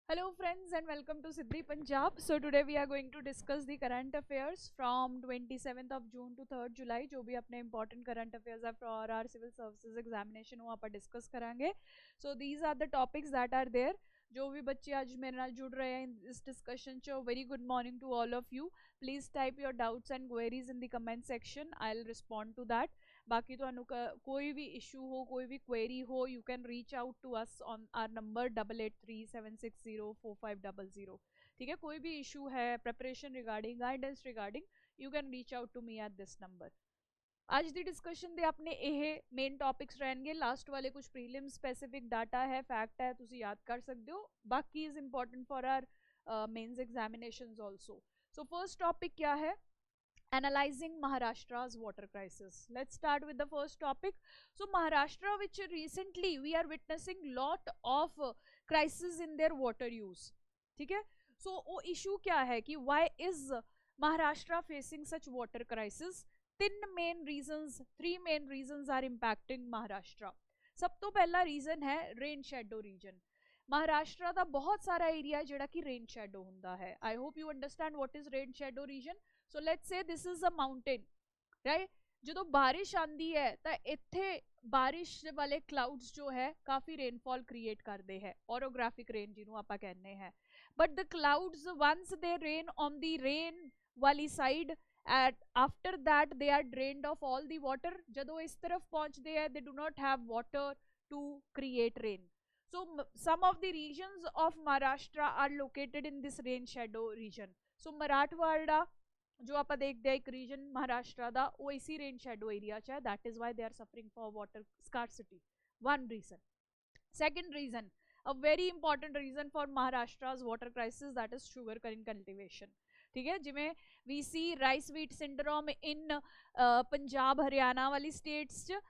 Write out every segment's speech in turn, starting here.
Hello friends and welcome to Siddhi Punjab. So today we are going to discuss the current affairs from 27th of June to 3rd July. जो भी अपने important current affairs है for our civil services examination वो आप discuss करेंगे. So these are the topics that are there. जो भी बच्चे आज मेरे नाल जुड़ रहे हैं इस discussion च very good morning to all of you. Please type your doubts and queries in the comment section. I'll respond to that. बाकी तो कोई भी इशू हो कोई भी क्वेरी हो you can reach out to us on our number 8837604500. ठीक है, कोई भी इशू है preparation regarding guidance regarding you can reach out to me at this number. ਅੱਜ ਦੀ ਡਿਸਕਸ਼ਨ ਦੇ ਆਪਣੇ ਇਹ ਮੇਨ ਟੌਪਿਕਸ ਰਹਿਣਗੇ. ਲਾਸਟ ਵਾਲੇ ਕੁਝ ਪ੍ਰੀਲਿਮ ਸਪੈਸੀਫਿਕ ਡਾਟਾ ਹੈ ਫੈਕਟ ਹੈ ਤੁਸੀਂ ਯਾਦ ਕਰ ਸਕਦੇ ਹੋ. ਬਾਕੀ is important for our mains examinations also. So first topic क्या है? Analyzing Maharashtra's water crisis. Let's start with the first topic. So Maharashtra, which recently we are witnessing lot of crisis in their water use. ठीक है, so वो issue क्या है कि why is Maharashtra facing such water crisis? three main reasons are impacting Maharashtra. सब तो पहला reason है रेन शैडो रीजन. महाराष्ट्र ਦਾ ਬਹੁਤ ਸਾਰਾ ਏਰੀਆ ਜਿਹੜਾ ਕਿ ਰੇਨ ਸ਼ੈਡੋ ਹੁੰਦਾ ਹੈ. I hope you understand what is rain shadow region. So let's say this is a mountain, right? ਜਦੋਂ ਬਾਰਿਸ਼ ਆਂਦੀ ਹੈ ਤਾਂ ਇੱਥੇ ਬਾਰਿਸ਼ ਵਾਲੇ ਕਲਾउड्स ਜੋ ਹੈ ਕਾਫੀ ਰੇਨਫਾਲ ਕ੍ਰੀਏਟ ਕਰਦੇ ਹੈ, orographic rain ਜਿਹਨੂੰ ਆਪਾਂ ਕਹਿੰਦੇ ਹੈ. But the clouds once they rain on the rain ਵਾਲੀ side at after that they are drained of all the water. ਜਦੋਂ ਇਸ ਤਰਫ ਪਹੁੰਚਦੇ ਹੈ they do not have water to create rain. So some of the regions of Maharashtra are located in this rain shadow region. So Marathwada जो आप देखते हैं एक रीजन महाराष्ट्र का वो इसी रेन शेडो एरिया च है. That is why they are suffering for water scarcity. One reason. Second reason, a very important reason for Maharashtra water crisis, that is sugar cane cultivation. ठीक है, जिमें we see rice wheat syndrome in Punjab Haryana वाली states च.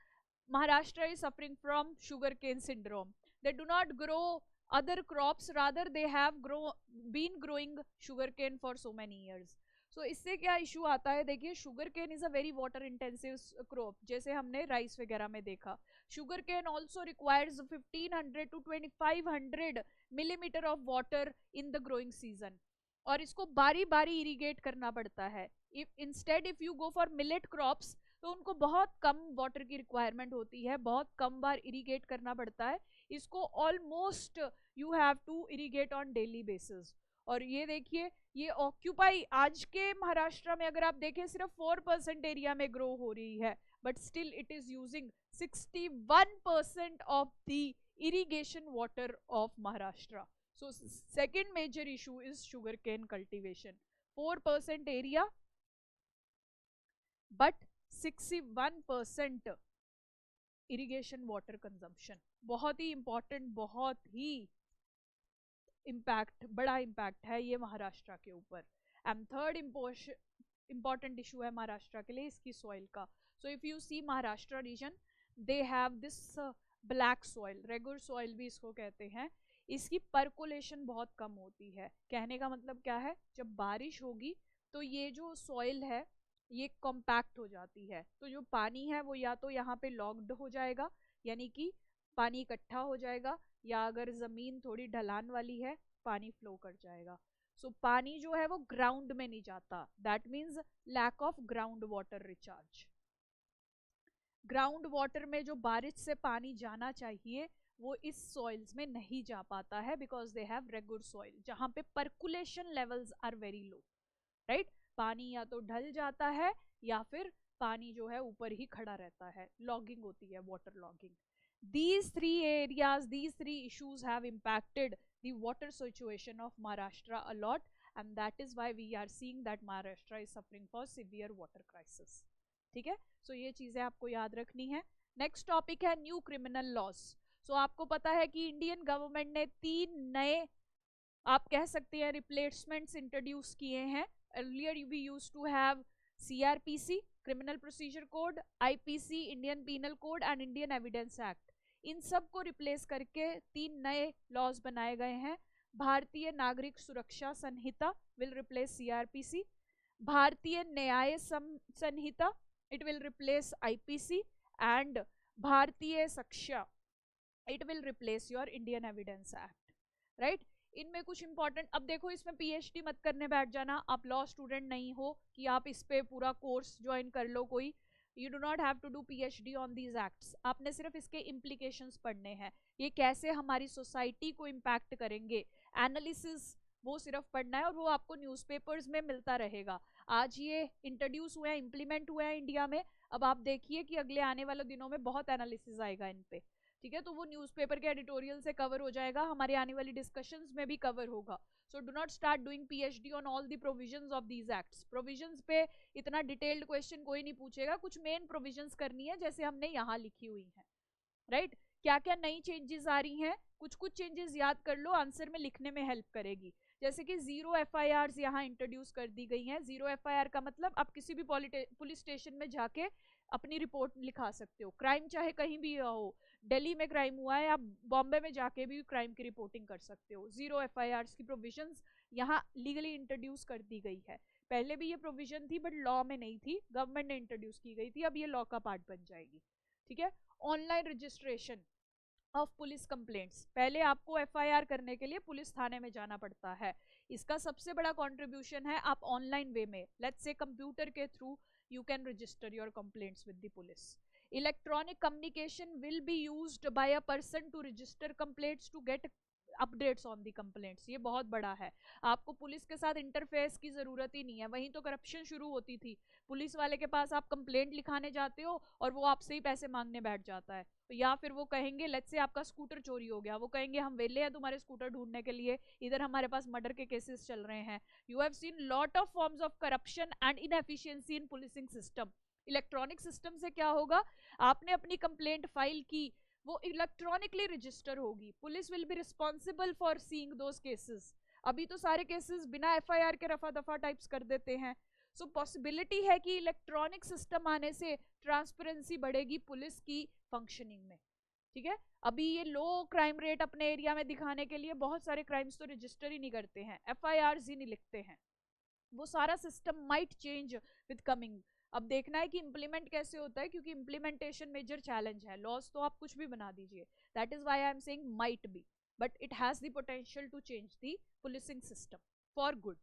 Maharashtra is suffering from sugar cane syndrome. They do not grow other crops, rather they have been growing sugar cane for so many years. So इससे क्या issue आता है? देखिए, sugar cane is a very water intensive crop, जैसे हमने rice वगैरह में देखा. Sugar cane also requires 1500 to 2500 millimetre of water in the growing season, और इसको बारी बारी इरीगेट करना पड़ता है. If you go for millet crops तो उनको बहुत कम वाटर की रिक्वायरमेंट होती है, बहुत कम बार इरीगेट करना पड़ता है. इसको almost you have to irrigate on daily basis. और ये देखिए, ये ऑक्यूपाई आज के महाराष्ट्र में अगर आप देखें सिर्फ 4% एरिया में ग्रो हो रही है, but still it is using 61% of the irrigation water of Maharashtra. So second major issue is sugarcane cultivation. 4% area but 61% irrigation water consumption. बहुत ही important, बहुत ही इम्पैक्ट, बड़ा इम्पैक्ट है ये महाराष्ट्र के ऊपर. एंड थर्ड इम्पॉर्टेंट इशू है महाराष्ट्र के लिए इसकी सॉइल का. So if you see Maharashtra region they have this black soil, regular soil भी इसको कहते हैं. इसकी परकोलेशन बहुत कम होती है. कहने का मतलब क्या है? जब बारिश होगी तो ये जो सॉइल है ये कॉम्पैक्ट हो जाती है, तो जो पानी है वो या तो यहाँ पे लॉक्ड हो जाएगा, यानी कि पानी इकट्ठा हो जाएगा, या अगर जमीन थोड़ी ढलान वाली है पानी फ्लो कर जाएगा. सो पानी जो है वो ग्राउंड में नहीं जाता. That means lack of ground water recharge. Ground water में जो बारिश से पानी जाना चाहिए वो इस सॉइल्स में नहीं जा पाता है, because they have regular soil जहां पे percolation levels are very low. Right, पानी या तो ढल जाता है या फिर पानी जो है ऊपर ही खड़ा रहता है, लॉगिंग होती है, water logging. These three areas, these three issues have impacted the water situation of Maharashtra a lot, and that is why we are seeing that Maharashtra is suffering for severe water crisis. ठीक है, so ये चीजें आपको याद रखनी है. Next topic है new criminal loss. सो आपको पता है कि इंडियन गवर्नमेंट ने 3 नए, आप कह सकते हैं, रिप्लेसमेंट्स इंट्रोड्यूस किए हैं. Earlier we use to have CRPC, criminal procedure code, IPC, Indian penal code, and Indian evidence act. इन सब को रिप्लेस करके 3 नए लॉज बनाए गए हैं. भारतीय नागरिक सुरक्षा संहिता will replace CRPC. Bharatiya Nyaya Sanhita, it will replace IPC. And Bharatiya Shiksha, it will replace your Indian Evidence Act. Right? इनमें कुछ इंपॉर्टेंट, अब देखो इसमें पीएचडी मत करने बैठ जाना, आप लॉ स्टूडेंट नहीं हो कि आप इस पे पूरा कोर्स ज्वाइन कर लो कोई। You do not have to do PhD on these acts, आपने सिर्फ इसके इम्प्लीकेशंस पढ़ने हैं, ये कैसे हमारी सोसाइटी को इम्पैक्ट करेंगे, एनालिसिस वो सिर्फ पढ़ना है, और वो आपको न्यूज़पेपर्स में मिलता रहेगा। आज ये इंट्रोड्यूस हुए हैं, इम्प्लीमेंट हुए हैं इंडिया में, अब आप देखिए कि अगले आने वाले दिनों में बहुत एनालिसिस आएगा इन पे, ठीक है। तो वो न्यूज़पेपर के एडिटोरियल से कवर हो जाएगा, हमारे आने वाली डिस्कशंस में भी कवर होगा। So do not start doing PhD on all the provisions of these acts. Provisions पे इतना डिटेल्ड क्वेश्चन कोई नहीं पूछेगा, कुछ मेन प्रोविजंस करनी है जैसे हमने यहाँ लिखी हुई है, राइट। क्या क्या नई चेंजेस आ रही हैं, कुछ कुछ चेंजेस याद कर लो, आंसर में लिखने में हेल्प करेगी। जैसे कि 0 एफआईआर यहाँ इंट्रोड्यूस कर दी गई हैं। 0 एफआईआर का मतलब आप किसी भी पुलिस स्टेशन में जाके अपनी रिपोर्ट लिखा सकते हो, क्राइम चाहे कहीं भी हो, दिल्ली में क्राइम हुआ है, आप बॉम्बे में जाके भी क्राइम की रिपोर्टिंग कर सकते हो। 0 एफआईआर की प्रोविजंस यहाँ लीगली इंट्रोड्यूस कर दी गई है। पहले भी ये प्रोविजन थी बट लॉ में नहीं थी, गवर्नमेंट ने इंट्रोड्यूस की गई थी, अब ये लॉ का पार्ट बन जाएगी, ठीक है। Online registration of police complaints, पहले आपको एफआईआर करने के लिए पुलिस थाने में जाना पड़ता है, इसका सबसे बड़ा कंट्रीब्यूशन है आप ऑनलाइन वे में, लेट्स से कंप्यूटर के through you can register your complaints with the police. Electronic communication will be used by a person to register complaints to get updates on the complaints, ये बहुत बड़ा है, आपको police के साथ interface की जरूरत ही नहीं है। वहीं तो करप्शन शुरू होती थी, पुलिस वाले के पास आप कंप्लेंट लिखाने जाते हो और वो आपसे ही पैसे मांगने बैठ जाता है, तो या फिर वो कहेंगे लेट्स से आपका स्कूटर चोरी हो गया, वो कहेंगे हम वेले हैं तुम्हारे स्कूटर ढूंढने के लिए, इधर हमारे पास मर्डर के केसेस चल रहे हैं। You have seen lot of forms of corruption and inefficiency in policing system. Electronic system से क्या होगा, आपने अपनी कंप्लेंट फाइल की, वो इलेक्ट्रॉनिकली रजिस्टर होगी, police will be responsible for seeing those cases. अभी तो सारे केसेस बिना एफआईआर के रफा दफा टाइप्स कर देते हैं। सो पॉसिबिलिटी है कि इलेक्ट्रॉनिक सिस्टम आने से ट्रांसपेरेंसी बढ़ेगी पुलिस की फंक्शनिंग में, ठीक है। अभी ये लो क्राइम रेट अपने एरिया में दिखाने के लिए बहुत सारे क्राइम्स तो रजिस्टर ही नहीं करते हैं, एफआईआर ही नहीं लिखते हैं, वो सारा system might change with coming. अब देखना है कि इम्प्लीमेंट कैसे होता है, क्योंकि इम्प्लीमेंटेशन मेजर चैलेंज है, लॉस तो आप कुछ भी बना दीजिए, that is why I am saying might be, but it has the potential to change the policing system for good,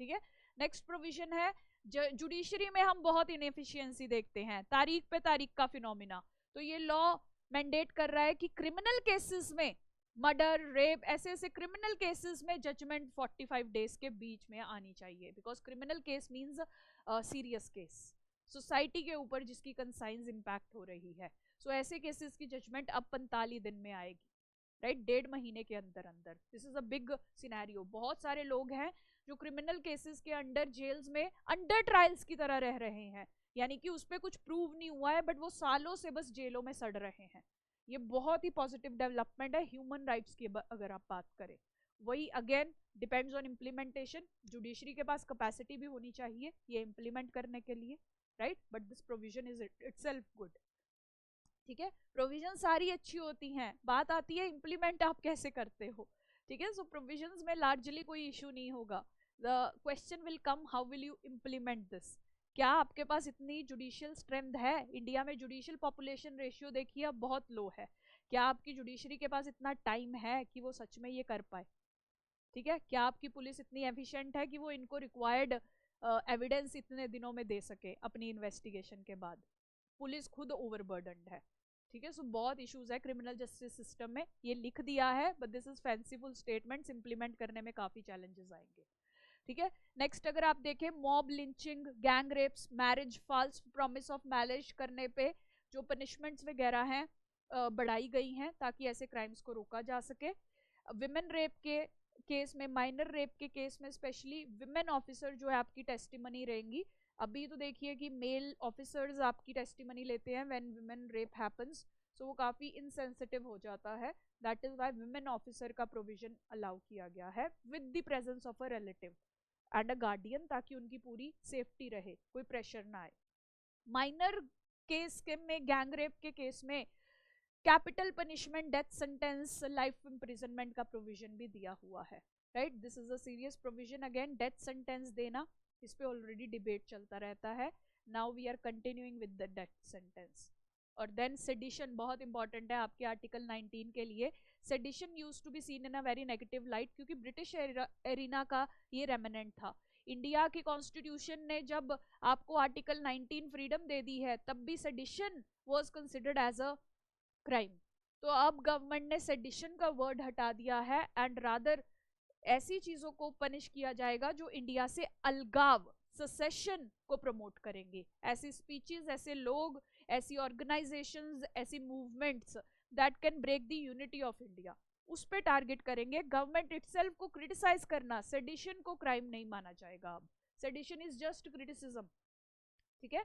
ठीक है। नेक्स्ट प्रोविजन है, जुडिशरी में हम बहुत इनएफिशिएंसी देखते हैं, तारीख पे तारीख का फिनोमिना, तो ये लॉ मैंडेट कर रहा है कि क्रिमिनल केसेस में, मर्डर, रेप, ऐसे ऐसे क्रिमिनल केसेस में जजमेंट 45 डेज के बीच में आनी चाहिए, because criminal case means serious case, society के ऊपर जिसकी कंसाइंस इंपैक्ट हो रही है। सो ऐसे केसेस की जजमेंट अब 45 दिन में आएगी, राइट, 1.5 महीने के अंदर अंदर। This is a big scenario, बहुत सारे लोग हैं जो क्रिमिनल केसेस के अंडर जेल्स में अंडर ट्रायल्स की तरह रह रहे हैं, यानी कि उस पर कुछ प्रूव नहीं हुआ है बट वो सालों से बस जेलों में सड़ रहे हैं। ये बहुत ही पॉजिटिव डेवलपमेंट है ह्यूमन राइट्स की अगर आप बात करें। वही again depends on implementation, judiciary के पास कैपेसिटी भी होनी चाहिए ये इम्प्लीमेंट करने के लिए, right, but this provision is itself good, ठीक है। प्रोविजन सारी अच्छी होती हैं, बात आती है इम्प्लीमेंट आप कैसे करते हो, ठीक है। सो प्रोविजंस में लार्जली कोई इशू नहीं होगा, the question will come how will you implement this. क्या आपके पास इतनी जुडिशियल स्ट्रेंथ है, इंडिया में जुडिशियल पॉपुलेशन रेशियो देखिए अब बहुत लो है, क्या आपकी जुडिशरी के पास इतना टाइम है कि वो सच में ये कर पाए, ठीक है। क्या आपकी पुलिस इतनी एफिशिएंट है कि वो इनको रिक्वायर्ड एविडेंस इतने दिनों में दे सके अपनी इन्वेस्टिगेशन के बाद, पुलिस खुद ओवरबर्डनड है, ठीक है। सो बहुत इश्यूज है क्रिमिनल जस्टिस सिस्टम में, ये लिख दिया है but this is fanciful statements, implement करने में काफी चैलेंजेस आएंगे, ठीक है। नेक्स्ट अगर आप देखें, mob lynching, gang rapes, marriage, false promise of marriage करने पे जो पनिशमेंट्स वगैरह हैं बढ़ाई गई हैं ताकि ऐसे क्राइम्स को रोका जा सके। विमेन रेप के केस में, माइनर रेप के केस में स्पेशली विमेन ऑफिसर जो है आपकी टेस्टिमनी रहेंगी। अभी तो देखिए कि मेल ऑफिसर्स आपकी टेस्टिमनी लेते हैं व्हेन विमेन रेप हैपेंस, सो वो काफी इनसेंसिटिव हो जाता है, that is why women officer का प्रोविजन अलाउ किया गया है with the presence of a relative and a guardian, ताकि उनकी पूरी सेफ्टी रहे, कोई प्रेशर ना आए। माइनर केस के में, गैंग रेप के केस में capital punishment, death sentence, life imprisonment का प्रोविजन भी दिया हुआ है, right, this is a serious provision. Again death sentence देना, इस पे ऑलरेडी डिबेट चलता रहता है, now we are continuing with the death sentence. और देन सेडिशन बहुत इंपॉर्टेंट है आपके आर्टिकल 19 के लिए, sedition used to be seen in a very negative light, क्योंकि ब्रिटिश एरिना का ये रेमिनेंट था। इंडिया की कॉन्स्टिट्यूशन ने जब आपको आर्टिकल 19 फ्रीडम दे दी है, तब भी sedition was considered as a crime. तो अब गवर्नमेंट ने सेडिशन का वर्ड हटा दिया है एंड रादर ऐसी चीजों को पनिश किया जाएगा जो इंडिया से अलगाव, सेसेशन को प्रमोट करेंगे। ऐसी स्पीचेस, ऐसे लोग, ऐसी ऑर्गेनाइजेशंस, ऐसी movements that can break the unity of India, उस पे टारगेट करेंगे। गवर्नमेंट इटसेल्फ को क्रिटिसाइज करना, सेडिशन को क्राइम नहीं माना जाएगा। अब सेडिशन इज जस्ट क्रिटिसिज्म, ठीक है।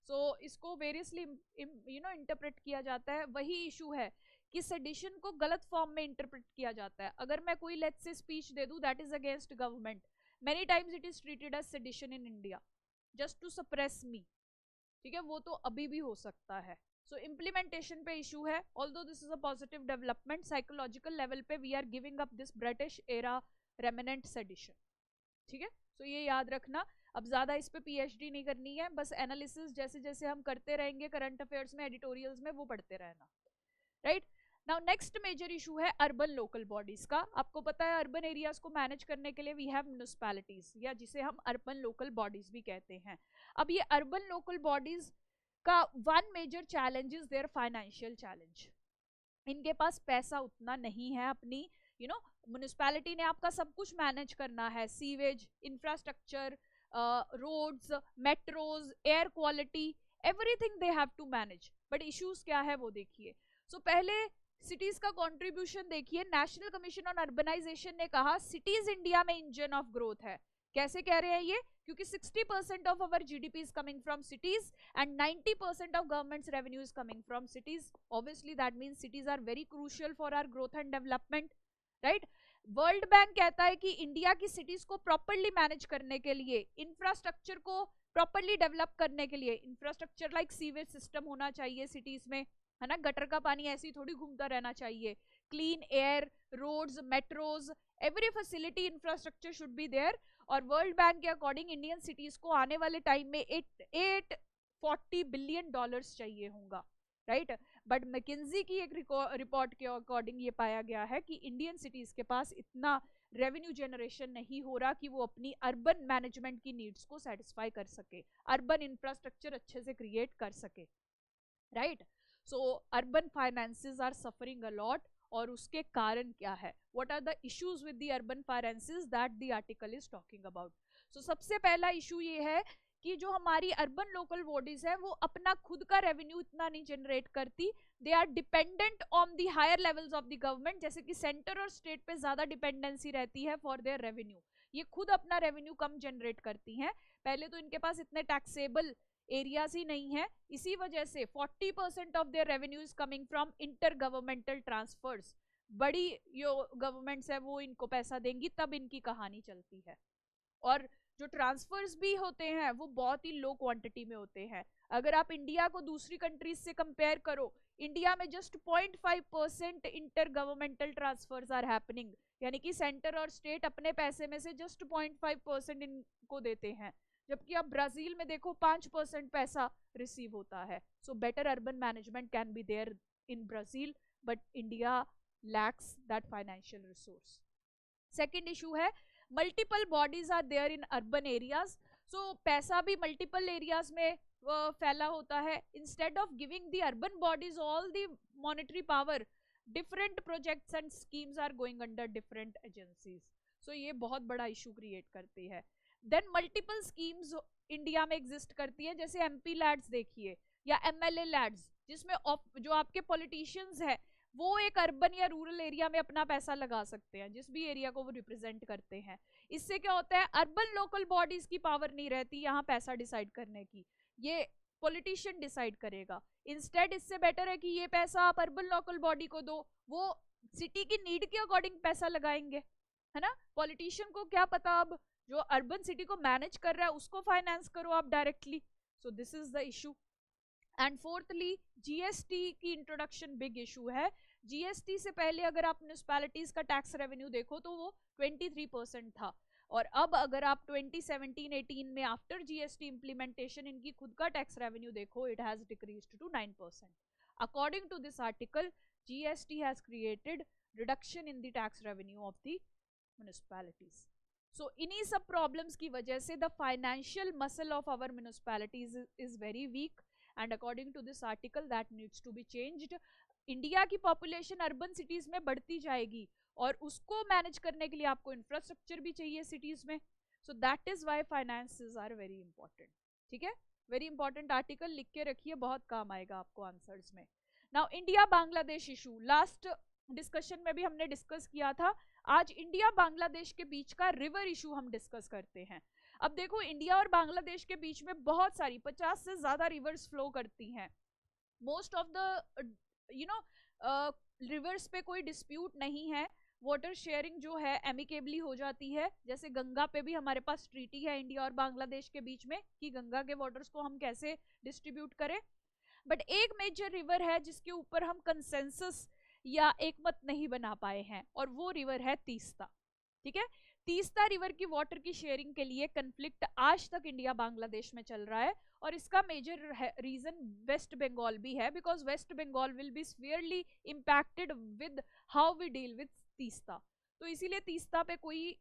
सो इसको वेरियसली इंटरप्रेट किया जाता है। वही इशू है कि सेडिशन को गलत फॉर्म में इंटरप्रेट किया जाता है। अगर मैं कोई लेट्स से स्पीच दे दूं that is against government, many times it is treated as sedition in India just to suppress me, ठीक है। वो तो अभी भी हो सकता है। सो इम्प्लीमेंटेशन पे इशू है। Although this is a positive development, psychological level पे we are giving up this British era remnant sedition, ठीक है। सो ये याद रखना। अब ज्यादा इस पे पीएचडी नहीं करनी है, बस एनालिसिस जैसे जैसे हम करते रहेंगे करंट अफेयर्स में, एडिटोरियल्स में, वो पढ़ते रहना, right. Now next major issue है अर्बन लोकल बॉडीज का। आपको पता है अर्बन एरियाज को मैनेज करने के लिए वी हैव म्युनिसिपैलिटीज, या जिसे हम अर्बन लोकल बॉडीज भी कहते हैं। अब ये अर्बन लोकल बॉडीज का one major challenge is their financial challenge. इनके पास पैसा उतना नहीं है। अपनी म्युनिसिपैलिटी ने आपका सब कुछ मैनेज करना है, sewage, infrastructure, roads, metros, air quality, everything they have to manage. But issues क्या है वो देखिए। सो पहले सिटीज का कंट्रीब्यूशन देखिए। नेशनल कमीशन ऑन अर्बनाइजेशन ने कहा सिटीज इंडिया में इंजन ऑफ ग्रोथ है। कैसे कह रहे हैं ये? क्योंकि 60% of our GDP is coming from cities and 90% of governments revenue is coming from cities. Obviously that means cities are very crucial for our growth and development, right. World Bank कहता है कि इंडिया की cities को properly manage करने के लिए, infrastructure को properly develop करने के लिए, इंफ्रास्ट्रक्चर लाइक सीवेज सिस्टम होना चाहिए सिटीज में, है ना। गटर का पानी ऐसे ही थोड़ी घूमता रहना चाहिए। Clean air, roads, metros, every facility, infrastructure should be there. और वर्ल्ड बैंक के अकॉर्डिंग इंडियन सिटीज को आने वाले टाइम में 840 बिलियन डॉलर्स चाहिए होगा, राइट। बट मैकिंजी की एक रिपोर्ट के अकॉर्डिंग ये पाया गया है कि इंडियन सिटीज के पास इतना रेवेन्यू जनरेशन नहीं हो रहा कि वो अपनी अर्बन मैनेजमेंट की नीड्स को सेटिस्फाई कर सके, अर्बन इंफ्रास्ट्रक्चर अच्छे से क्रिएट कर सके, right. So urban finances are suffering a lot. और उसके कारण क्या है? What are the issues with the urban finances that the article is talking about? So सबसे पहला इशू ये है कि जो हमारी अर्बन लोकल बॉडीज है वो अपना खुद का रेवेन्यू इतना नहीं जनरेट करती। They are dependent on the higher levels of the government, जैसे कि सेंटर और स्टेट पे ज्यादा डिपेंडेंसी रहती है फॉर देयर रेवेन्यू। ये खुद अपना रेवेन्यू कम जनरेट करती हैं। पहले तो इनके पास इतने टैक्सेबल एरियाज ही नहीं है, इसी वजह से 40% of their revenue is coming from inter governmental transfers. बड़ी जो गवर्नमेंट्स है वो इनको पैसा देंगी तब इनकी कहानी चलती है। और जो ट्रांसफर्स भी होते हैं वो बहुत ही लो क्वांटिटी में होते हैं। अगर आप इंडिया को दूसरी कंट्रीज से कंपेयर करो, इंडिया में just 0.5% inter governmental transfers are happening, यानी कि सेंटर और स्टेट अपने पैसे में से जस्ट 0.5% इनको देते हैं। जबकि आप ब्राजील में देखो 5% पैसा रिसीव होता है। So better urban management can be there in Brazil, but India lacks that financial resource. Second issue है multiple bodies are there in urban areas. So पैसा भी मल्टीपल एरियाज में फैला होता है। Instead of giving the urban bodies all the monetary power, different projects and schemes are going under different agencies. So ये बहुत बड़ा इशू क्रिएट करती है। देन मल्टीपल स्कीम्स इंडिया में एग्जिस्ट करती है, जैसे एमपी लैड्स देखिए या एमएलए लैड्स, जिसमें जो आपके पॉलिटिशियंस हैं वो एक अर्बन या रूरल एरिया में अपना पैसा लगा सकते हैं, जिस भी एरिया को वो रिप्रेजेंट करते हैं। इससे क्या होता है? अर्बन लोकल बॉडीज की पावर नहीं रहती यहाँ पैसा डिसाइड करने की, ये पॉलिटिशियन डिसाइड करेगा। इंस्टेड इससे बेटर है कि ये पैसा आप अर्बन लोकल बॉडी को दो, वो सिटी की नीड के अकॉर्डिंग पैसा लगाएंगे, है ना। पॉलिटिशियन को क्या पता, अब जो अर्बन सिटी को मैनेज कर रहा है उसको फाइनेंस करो आप directly. So this is the issue. And fourthly GST की इंट्रोडक्शन बिग इशू है। जीएसटी से पहले अगर आप म्युनिसिपैलिटीज का टैक्स रेवेन्यू देखो तो वो 23% था, और अब अगर आप 2017-18 में आफ्टर जीएसटी इंप्लीमेंटेशन इनकी खुद का टैक्स रेवेन्यू देखो, it has decreased to 9%। According to this article, GST has created reduction in the tax revenue of the municipalities. So इन्हीं सब प्रॉब्लम्स की वजह से the financial muscle of our municipalities is very weak, and according to this article that needs to be changed. India की population urban cities में बढ़ती जाएगी और उसको मैनेज करने के लिए आपको इंफ्रास्ट्रक्चर भी चाहिए सिटीज में. So that is why finances are very important. ठीक है, वेरी इंपॉर्टेंट आर्टिकल, लिख के रखिए, बहुत काम आएगा आपको आंसर्स में. Now India Bangladesh issue, last discussion में भी हमने डिस्कस किया था. आज इंडिया बांग्लादेश के बीच का रिवर इशू हम डिस्कस करते हैं. अब देखो, इंडिया और बांग्लादेश के बीच में बहुत सारी 50 से ज्यादा रिवर्स फ्लो करती हैं. मोस्ट ऑफ द रिवर्स पे कोई डिस्प्यूट नहीं है. वाटर शेयरिंग जो है एमिकेबली हो जाती है. जैसे गंगा पे भी हमारे पास ट्रीटी है इंडिया और बांग्लादेश के बीच में कि गंगा के वाटर्स को हम कैसे डिस्ट्रीब्यूट करें. बट एक मेजर रिवर है जिसके ऊपर हम कंसेंसस या एक मत नहीं बना पाए हैं, और वो रिवर है तीस्ता. ठीक है, तीस्ता रिवर की वाटर की शेयरिंग के लिए कंफ्लिक्ट आज तक इंडिया बांग्लादेश में चल रहा है, और इसका मेजर रीजन वेस्ट बंगाल भी है, because West Bengal will be severely impacted with how we deal with Teesta. तो इसीलिए तीस्ता पे कोई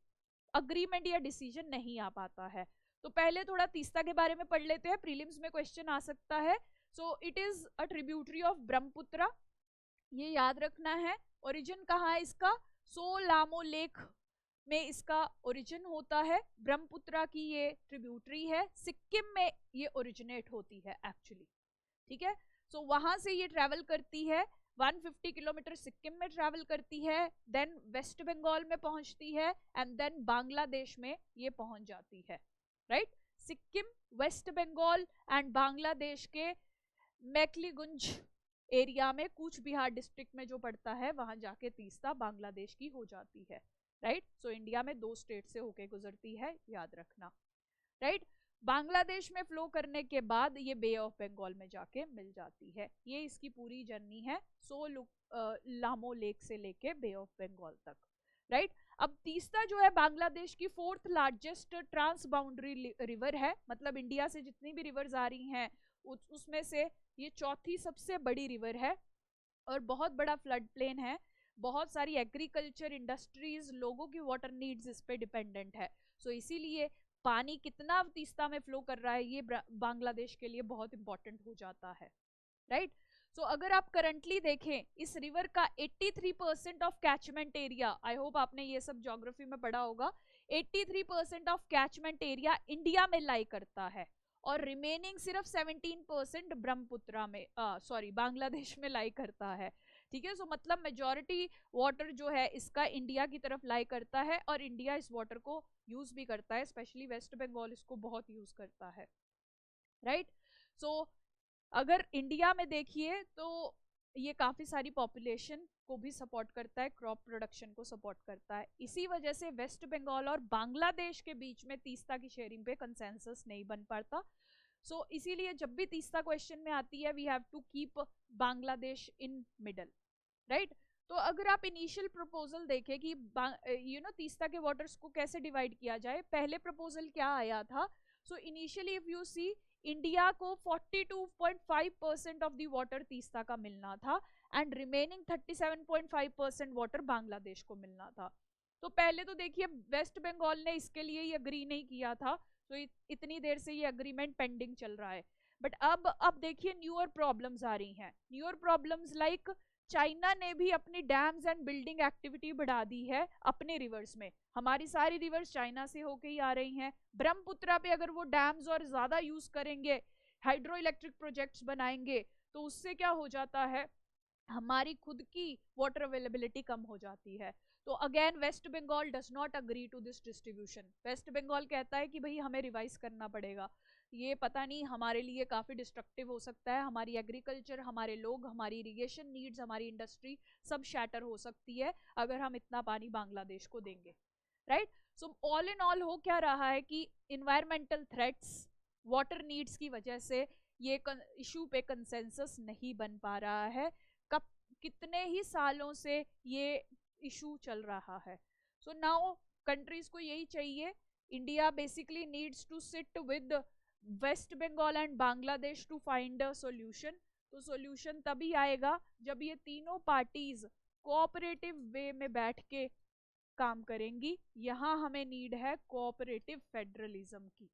अग्रीमेंट या डिसीजन नहीं आ पाता है. तो पहले थोड़ा तीस्ता के बारे में पढ़ लेते हैं, प्रीलिम्स में क्वेश्चन आ सकता है. So it is a tributary of Brahmaputra, ये याद रखना है. ओरिजिन कहाँ है इसका? सोलामो लेक में इसका ओरिजिन होता है. ब्रह्मपुत्र की ये ट्रिब्यूटरी है, सिक्किम में ये ओरिजिनेट होती है एक्चुअली. ठीक है, सो वहां से ये ट्रेवल करती है 150 किलोमीटर सिक्किम में ट्रैवल करती है, देन वेस्ट बंगाल में पहुंचती है, एंड देन बांग्लादेश में ये पहुंच जाती है. Right, Sikkim, West Bengal and Bangladesh के मैकलीगंज एरिया में कूच बिहार डिस्ट्रिक्ट में जो पड़ता है, वहां जाके तीस्ता बांग्लादेश की हो जाती है. राइट, सो इंडिया में 2 स्टेट से होके गुजरती है, याद रखना. राइट, बांग्लादेश में फ्लो करने के बाद ये बे ऑफ बंगाल में जाके मिल जाती है. ये इसकी पूरी जर्नी है, लामो लेक से लेके बे ऑफ बंगाल तक. राइट, अब तीस्ता जो है बांग्लादेश की 4th largest trans boundary river है. मतलब इंडिया से जितनी भी रिवर्स आ रही हैं उसमें से ये 4थी सबसे बड़ी रिवर है, और बहुत बड़ा फ्लड प्लेन है. बहुत सारी एग्रीकल्चर इंडस्ट्रीज, लोगों की वाटर नीड्स इस पे डिपेंडेंट है. सो इसीलिए पानी कितना तीस्ता में फ्लो कर रहा है ये बांग्लादेश के लिए बहुत इंपॉर्टेंट हो जाता है. राइट, सो अगर आप करंटली देखें इस रिवर का 83% of catchment area, I hope आपने ये सब ज्योग्राफी में पढ़ा होगा, 83% ऑफ कैचमेंट एरिया इंडिया में लाई करता है, और रिमेनिंग सिर्फ 17% ब्रह्मपुत्र में बांग्लादेश में लाई करता है. ठीक है, सो मतलब मेजॉरिटी वाटर जो है इसका इंडिया की तरफ लाई करता है, और इंडिया इस वाटर को यूज भी करता है, स्पेशली वेस्ट बंगाल इसको बहुत यूज करता है. राइट, सो अगर इंडिया में देखिए तो ये काफी सारी पॉपुलेशन को भी सपोर्ट करता है, क्रॉप प्रोडक्शन को सपोर्ट करता है. इसी वजह से वेस्ट बंगाल और बांग्लादेश के बीच में तीस्ता की शेयरिंग पे कंसेंसस नहीं बन पाता. सो इसीलिए जब भी तीस्ता क्वेश्चन में आती है we have to keep Bangladesh in middle. Right, तो अगर आप इनिशियल प्रपोजल देखें कि तीस्ता के वाटर्स को कैसे डिवाइड किया जाए, पहले प्रपोजल क्या आया था? So initially if you see, India को 42.5% ऑफ द वाटर तीस्ता का मिलना था, एंड रिमेनिंग 37.5% वाटर बांग्लादेश को मिलना था. तो पहले तो देखिए वेस्ट बंगाल ने इसके लिए ही अग्री नहीं किया था, तो इतनी देर से ये अग्रीमेंट पेंडिंग चल रहा है. बट अब देखिए न्यूअर प्रॉब्लम्स आ रही हैं. न्यूअर प्रॉब्लम्स लाइक चाइना ने भी अपनी डैम्स एंड बिल्डिंग एक्टिविटी बढ़ा दी है अपने रिवर्स में. हमारी सारी रिवर्स चाइना से होके ही आ रही हैं. ब्रह्मपुत्र पे अगर वो डैम्स और ज्यादा यूज करेंगे, हाइड्रो इलेक्ट्रिक प्रोजेक्ट्स बनाएंगे, तो उससे क्या हो जाता है, हमारी खुद की वाटर अवेलेबिलिटी कम हो जाती है. तो again West Bengal does not agree to this distribution. West Bengal कहता है कि भाई हमें रिवाइज करना पड़ेगा, ये पता नहीं हमारे लिए काफी डिस्ट्रक्टिव हो सकता है, हमारी एग्रीकल्चर, हमारे लोग, हमारी इरिगेशन नीड्स, हमारी इंडस्ट्री सब शैटर हो सकती है अगर हम इतना पानी बांग्लादेश को देंगे. Right, so all in all हो क्या रहा है कि इन्वायरमेंटल थ्रेट्स, वाटर नीड्स की वजह से ये इशू पे कंसेंसस नहीं बन पा रहा है. कब कितने ही सालों से ये इशू चल रहा है. सो नाउ कंट्रीज को यही चाहिए, India basically needs to sit with West Bengal and Bangladesh to find a solution. तो सॉल्यूशन तभी आएगा जब ये तीनों पार्टीज कोऑपरेटिव वे में बैठ के काम करेंगी। यहाँ हमें नीड है कोऑपरेटिव फेडरलिज्म की।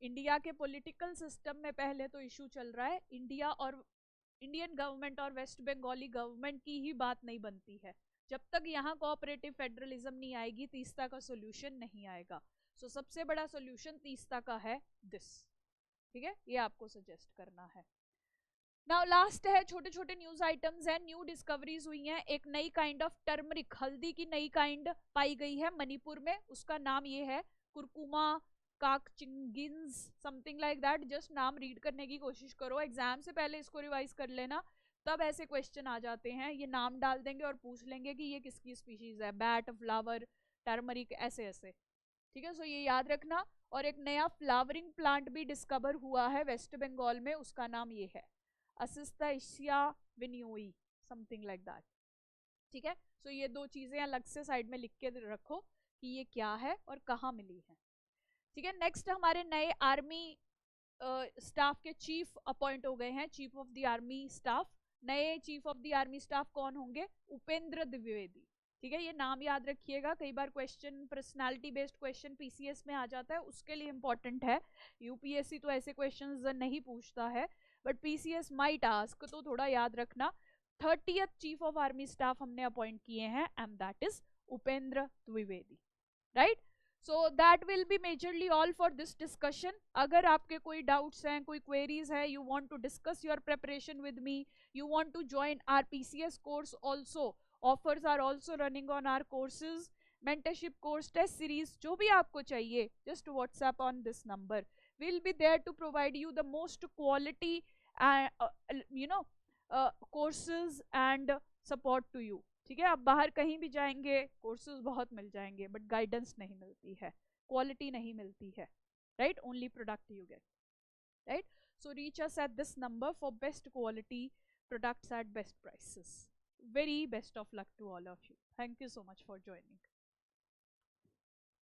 इंडिया के पॉलिटिकल सिस्टम में पहले तो इशू चल रहा है इंडियन गवर्नमेंट और वेस्ट बंगाली गवर्नमेंट की ही बात नहीं बनती है। जब तक यहाँ कोऑपरेटिव फेडरलिज्म नहीं आएगी, तीस्ता का सोल्यूशन नहीं आएगा। सो सबसे बड़ा सोल्यूशन तीस्ता का है दिस। ठीक है, ये आपको सजेस्ट करना है। नाउ लास्ट है, छोटे छोटे न्यूज आइटम्स हैं, न्यू डिस्कवरीज हुई हैं। एक नई काइंड ऑफ टर्मरिक, हल्दी की नई काइंड पाई गई है मणिपुर में। उसका नाम ये है कुरकुमा काकचिंगिन्स, समथिंग लाइक दैट। जस्ट नाम रीड करने की कोशिश करो, एग्जाम से पहले इसको रिवाइज कर लेना, तब ऐसे क्वेश्चन आ जाते हैं। ये नाम डाल देंगे और पूछ लेंगे कि ये किसकी स्पीशीज है, बैट, फ्लावर, टर्मरिक, ऐसे ऐसे। ठीक है, सो ये याद रखना। और एक नया फ्लावरिंग प्लांट भी डिस्कवर हुआ है वेस्ट बंगाल में, उसका नाम ये है असिस्टेशिया विनियोई, समथिंग लाइक दैट। ठीक है, सो ये दो चीजें अलग से साइड में लिख के रखो कि ये क्या है और कहाँ मिली है। ठीक है, नेक्स्ट हमारे नए आर्मी स्टाफ के चीफ अपॉइंट हो गए हैं, chief of the army staff. नए chief of the army staff कौन होंगे? उपेंद्र द्विवेदी। ठीक है, ये नाम याद रखिएगा, कई बार question personality based question PCS में आ जाता है, उसके लिए इंपॉर्टेंट है। यूपीएससी तो ऐसे क्वेश्चंस नहीं पूछता है, बट पीसीएस माइट आस्क, तो थोड़ा याद रखना। 30th chief of army staff हमने अपॉइंट किए हैं, and that is Upendra Dwivedi, right. So that will be majorly all for this discussion. अगर आपके कोई डाउट्स हैं, कोई क्वेरीज है, you want to discuss your preparation with me, you want to join our PCS course also, offers are also running on our courses, mentorship course, test series, जो भी आपको चाहिए, just WhatsApp on this number. we'll be there to provide you the most quality courses and support to you। ठीक है, आप बाहर कहीं भी जाएंगे, कोर्सेज बहुत मिल जाएंगे, बट गाइडेंस नहीं मिलती है, क्वालिटी नहीं मिलती है, right. Only product you get, right. So reach us at this number for best quality products at best prices. Very best of luck to all of you. Thank you so much for joining.